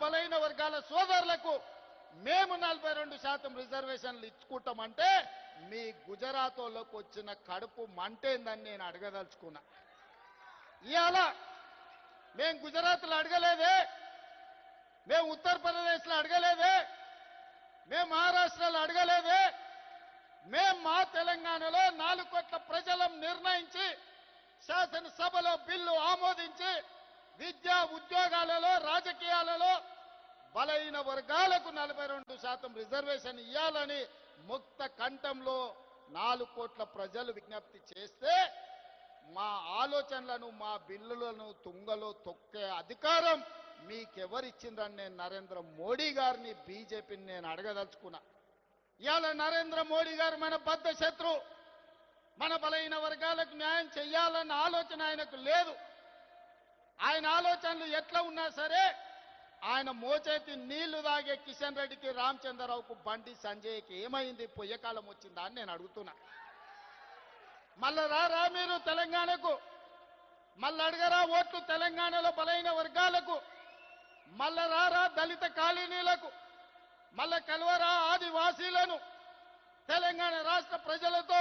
బలైన వర్గాల సోదరులకు మేము 42% రిజర్వేషన్లు ఇచ్చుకుంటామంటే మీ గుజరాత్ వాళ్ళకు వచ్చిన కడుపు మంటేందని నేను అడగదలుచుకున్నా. ఇవాళ మేము గుజరాత్లో అడగలేదే, మేము ఉత్తరప్రదేశ్లో అడగలేదే, మేము మహారాష్ట్రలో అడగలేదే, మేము మా తెలంగాణలో 4 కోట్ల ప్రజలం నిర్ణయించి శాసనసభలో బిల్లు ఆమోదించి విద్యా ఉద్యోగాలలో రాజకీయాలలో బలైన వర్గాలకు 42% రిజర్వేషన్ ఇవ్వాలని ముక్త కంఠంలో 4 కోట్ల ప్రజలు విజ్ఞప్తి చేస్తే మా ఆలోచనలను మా బిల్లులను తుంగలో తొక్కే అధికారం మీకెవరిచ్చిందని నేను నరేంద్ర మోడీ గారిని బీజేపీని నేను అడగదలుచుకున్నా. ఇవాళ నరేంద్ర మోడీ గారు మన బద్ధ శత్రు, మన బలైన వర్గాలకు న్యాయం చెయ్యాలన్న ఆలోచన ఆయనకు లేదు. ఆయన ఆలోచనలు ఎట్లా ఉన్నా సరే ఆయన మోచేతి నీళ్లు తాగే కిషన్ రెడ్డికి రామచంద్రరావుకు బండి సంజయ్కి ఏమైంది, పొయ్యకాలం వచ్చిందా అని నేను అడుగుతున్నా. మళ్ళా రా మీరు తెలంగాణకు, మళ్ళీ అడగరా ఓట్లు తెలంగాణలో బలైన వర్గాలకు, మళ్ళా రా దళిత కాలనీలకు, మళ్ళా కలవరా ఆదివాసీలను. తెలంగాణ రాష్ట్ర ప్రజలతో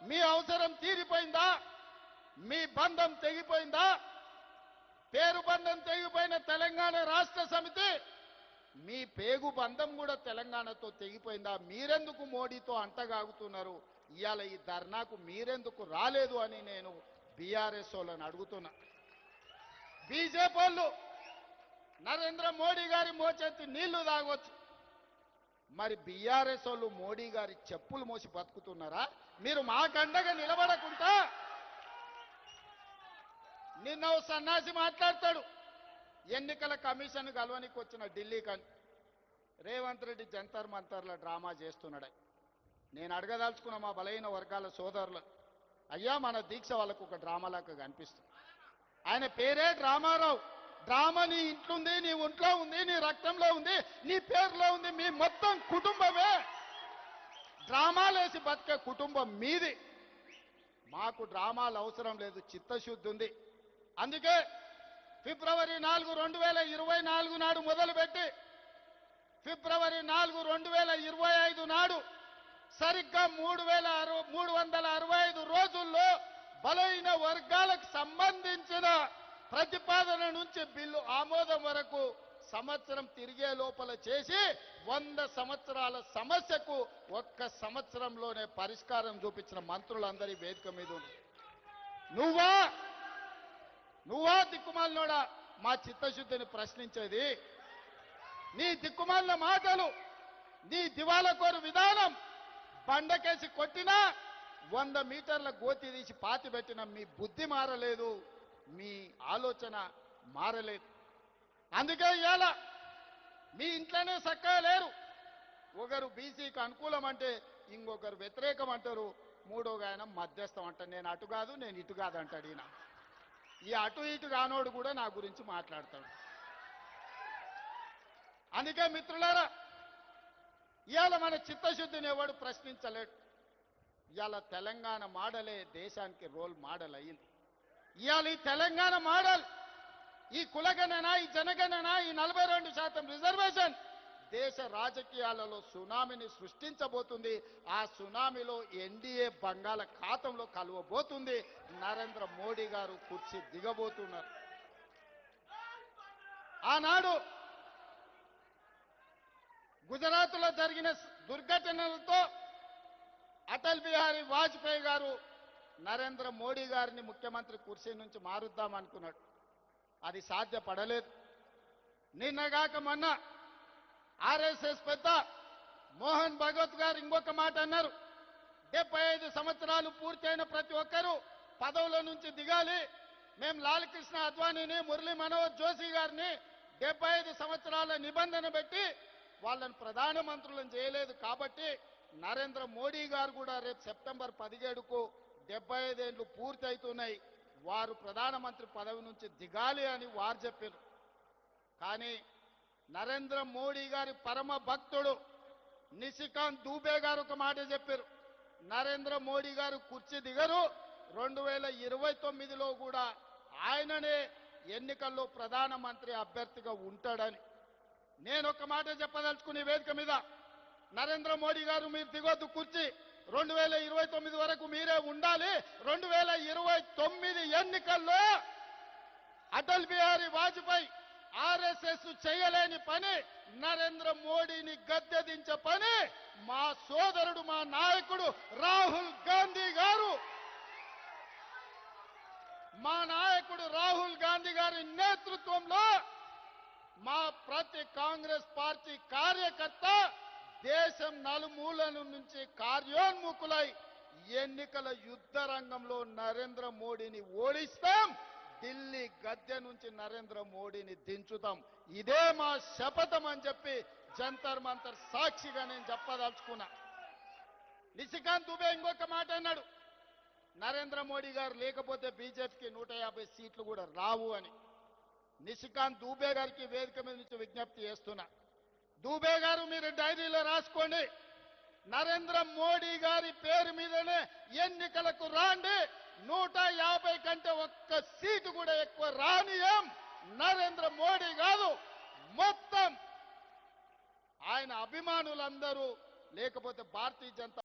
మీ అవసరం తీరిపోయిందా? మీ బంధం తెగిపోయిందా? పేరు బంధం తెగిపోయిన తెలంగాణ రాష్ట్ర సమితి మీ పేగు బంధం కూడా తెలంగాణతో తెగిపోయిందా? మీరెందుకు మోడీతో అంటగాగుతున్నారు? ఇవాళ ఈ ధర్నాకు మీరెందుకు రాలేదు అని నేను బీఆర్ఎస్ వాళ్ళని అడుగుతున్నా. బీజేపీ వాళ్ళు నరేంద్ర మోడీ గారి మోచేతి నీళ్లు తాగొచ్చు, మరి బీఆర్ఎస్ వాళ్ళు మోడీ గారి చెప్పులు మోసి బతుకుతున్నారా? మీరు మాకండగా నిలబడకుండా నిన్న ఓ సన్నాసి మాట్లాడతాడు, ఎన్నికల కమిషన్ కలవనికి వచ్చిన ఢిల్లీకని రేవంత్ రెడ్డి జంతర్ మంతర్ల డ్రామా చేస్తున్నాడు. నేను అడగదలుచుకున్న మా బలైన వర్గాల సోదరులు, అయ్యా మన దీక్ష వాళ్ళకు ఒక డ్రామాలాగా కనిపిస్తుంది. ఆయన పేరే డ్రామారావు. డ్రామా నీ ఇంట్లో ఉంది, నీ ఒంట్లో ఉంది, నీ రక్తంలో ఉంది, నీ పేరులో ఉంది, మీ మొత్తం కుటుంబమే డ్రామాలేసి బతికే కుటుంబం మీది. మాకు డ్రామాలు అవసరం లేదు, చిత్తశుద్ధి ఉంది. అందుకే ఫిబ్రవరి 4, 2024 నాడు మొదలుపెట్టి ఫిబ్రవరి 4, 2025 నాడు సరిగ్గా 365 రోజుల్లో బలైన వర్గాలకు సంబంధించిన ప్రతిపాదన నుంచి బిల్లు ఆమోదం వరకు సంవత్సరం తిరిగే లోపల చేసి 100 సంవత్సరాల సమస్యకు 1 సంవత్సరంలోనే పరిష్కారం చూపించిన మంత్రులందరి వేదిక మీద ఉంది. నువ్వా దిక్కుమాలినోడా మా చిత్తశుద్ధిని ప్రశ్నించేది? నీ దిక్కుమాలిన మాటలు, నీ దివాలకోరు విధానం, బండకేసి కొట్టినా 100 మీటర్ల గోతి తీసి పాతి పెట్టిన మీ బుద్ధి మారలేదు, మీ ఆలోచన మారలేదు. అందుకే ఇవాళ మీ ఇంట్లోనే చక్కగా లేరు. ఒకరు బీసీకి అనుకూలం అంటే ఇంకొకరు వ్యతిరేకం అంటారు, మూడోగా ఆయన మధ్యస్థం అంటారు. నేను అటు కాదు, నేను ఇటు కాదు అంటాడు. ఈయన ఈ అటు ఇటు కానోడు కూడా నా గురించి మాట్లాడతాడు. అందుకే మిత్రులారా, ఇవాళ మన చిత్తశుద్ధిని ఎవడు ప్రశ్నించలేడు. ఇవాళ తెలంగాణ మోడలే దేశానికి రోల్ మోడల్ అయ్యింది. ఇవాళ ఈ తెలంగాణ మోడల్, ఈ కులగణన, ఈ జనగణన, ఈ 42% రిజర్వేషన్ దేశ రాజకీయాలలో సునామీని సృష్టించబోతుంది. ఆ సునామీలో ఎన్డీఏ బంగాళాఖాతంలో కలవబోతుంది. నరేంద్ర మోడీ గారు కుర్చీ దిగబోతున్నారు. ఆనాడు గుజరాత్లో జరిగిన దుర్ఘటనలతో అటల్ బిహారీ వాజ్పేయి గారు నరేంద్ర మోడీ గారిని ముఖ్యమంత్రి కుర్చీ నుంచి మారుద్దామనుకున్నాడు. అది సాధ్యపడలేదు. నిన్నగాక మొన్న ఆర్ఎస్ఎస్ పెద్ద మోహన్ భగవత్ గారు ఇంకొక మాట అన్నారు, 75 సంవత్సరాలు పూర్తయిన ప్రతి ఒక్కరూ పదవుల నుంచి దిగాలి. మేము లాల్ కృష్ణ అద్వానీని, మురళీ మనోహర్ జోషి గారిని 75 సంవత్సరాల నిబంధన పెట్టి వాళ్ళని ప్రధానమంత్రులను చేయలేదు. కాబట్టి నరేంద్ర మోడీ గారు కూడా రేపు సెప్టెంబర్ 17కు 75 ఏళ్ళు పూర్తి అవుతున్నాయి, వారు ప్రధానమంత్రి పదవి నుంచి దిగాలి అని వారు చెప్పారు. కానీ నరేంద్ర మోడీ గారి పరమ భక్తుడు నిశికాంత్ దూబే గారు ఒక మాట చెప్పారు, నరేంద్ర మోడీ గారు కుర్చీ దిగరు, 2029లో కూడా ఆయననే ఎన్నికల్లో ప్రధానమంత్రి అభ్యర్థిగా ఉంటాడని. నేను ఒక మాట చెప్పదలుచుకునే వేదిక మీద, నరేంద్ర మోడీ గారు మీరు దిగొద్దు కుర్చీ, 2029 వరకు మీరే ఉండాలి. 2029 ఎన్నికల్లో అటల్ బిహారీ వాజ్పేయి ఆర్ఎస్ఎస్ చేయలేని పని, నరేంద్ర మోడీని గద్దెదించే పని మా సోదరుడు, మా నాయకుడు రాహుల్ గాంధీ గారు, మా నాయకుడు రాహుల్ గాంధీ గారి నేతృత్వంలో మా ప్రతి కాంగ్రెస్ పార్టీ కార్యకర్త దేశం నలుమూలల నుంచి కార్యోన్ముఖులై ఎన్నికల యుద్ధ రంగంలో నరేంద్ర మోడీని ఓడిస్తాం. ఢిల్లీ గద్దె నుంచి నరేంద్ర మోడీని దించుతాం. ఇదే మా శపథం అని చెప్పి జంతర్ మంతర్ సాక్షిగా నేను చెప్పదలుచుకున్నా. నిశికాంత్ దుబే ఇంకొక మాట అన్నాడు, నరేంద్ర మోడీ గారు లేకపోతే బీజేపీకి 150 సీట్లు కూడా రావు అని. నిశికాంత్ దూబే గారికి వేదిక మీద నుంచి విజ్ఞప్తి చేస్తున్నా. దూబే గారు మీరు డైరీలో రాసుకోండి, నరేంద్ర మోడీ గారి పేరు మీదనే ఎన్నికలకు రాండి. 150 కంటే ఒక్క సీటు కూడా ఎక్కువ రానియం. నరేంద్ర మోడీ కాదు, మొత్తం ఆయన అభిమానులందరూ, లేకపోతే భారతీయ జనతా